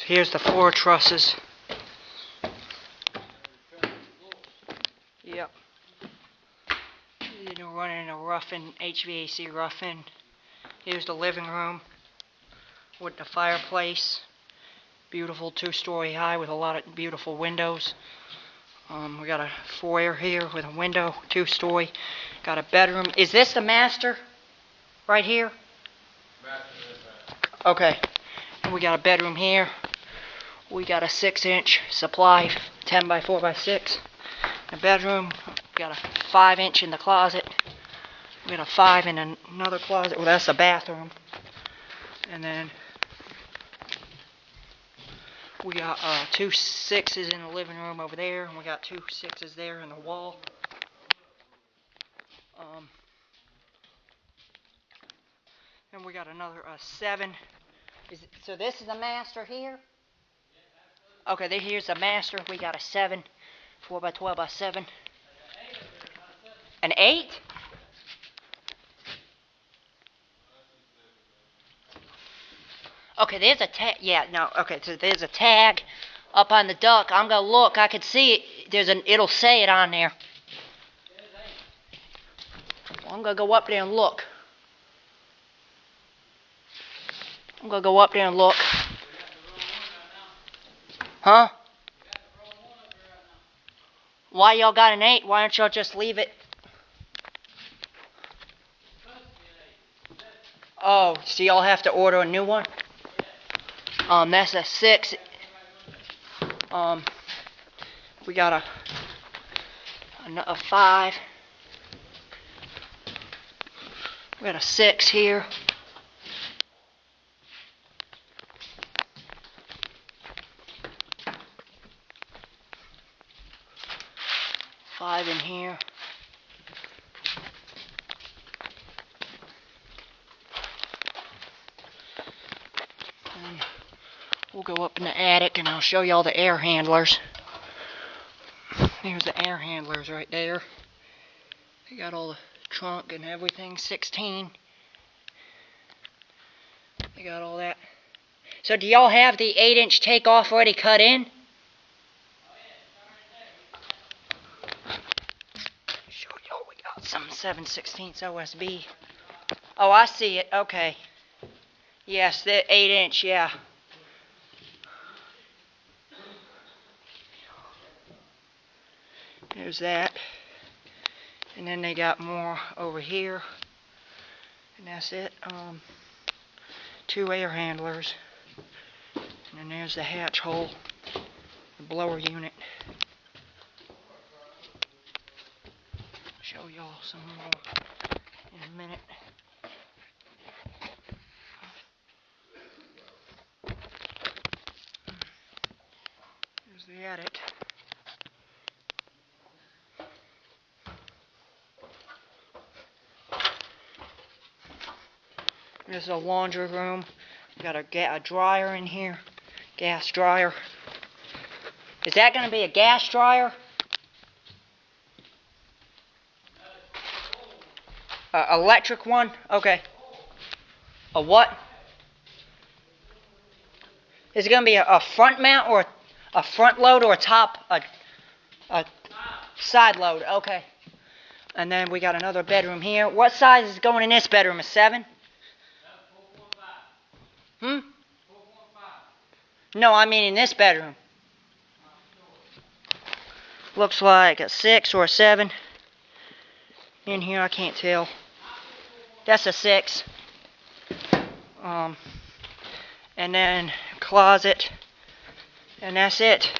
Here's the floor trusses. Yep. You're running a rough-in, HVAC rough-in. Here's the living room with the fireplace. Beautiful 2-story high with a lot of beautiful windows. We got a foyer here with a window, 2-story. Got a bedroom. Is this the master? Right here? Okay. And we got a bedroom here. We got a 6-inch supply, 10 by 4 by 6. A bedroom. We got a 5-inch in the closet. We got a 5 in another closet. Well, that's the bathroom. And then we got 2 6s in the living room over there, and we got 2 6s there in the wall. And we got another 7. So this is the master here? Okay, here's the master. We got a 7, 4 by 12 by 7. An 8? Okay, there's a tag. Yeah, no. Okay, so there's a tag up on the duct. I'm gonna look. I can see it. It'll say it on there. Well, I'm gonna go up there and look. I'm gonna go up there and look. Huh? Why y'all got an 8? Why don't y'all just leave it? Oh, so y'all have to order a new one? That's a 6. We got a 5. We got a 6 here. Five in here. And we'll go up in the attic and I'll show y'all the air handlers. There's the air handlers right there. They got all the trunk and everything, 16. They got all that. So do y'all have the 8-inch takeoff already cut in? Show y'all we got some 7/16 OSB. Oh, I see it. Okay. Yes, the 8-inch, yeah. There's that. And then they got more over here. And that's it. 2 air handlers. And then there's the hatch hole, the blower unit. Show y'all some more in a minute. There's the attic. There's a laundry room. We got a dryer in here. Gas dryer. Is that going to be a gas dryer? Electric one? Okay. A what? Is it going to be a front mount or a front load or a side load? Okay. And then we got another bedroom here. What size is going in this bedroom? A 7? Hmm? No, I mean in this bedroom. Looks like a 6 or a 7. In here, I can't tell. That's a 6. And then closet. And that's it.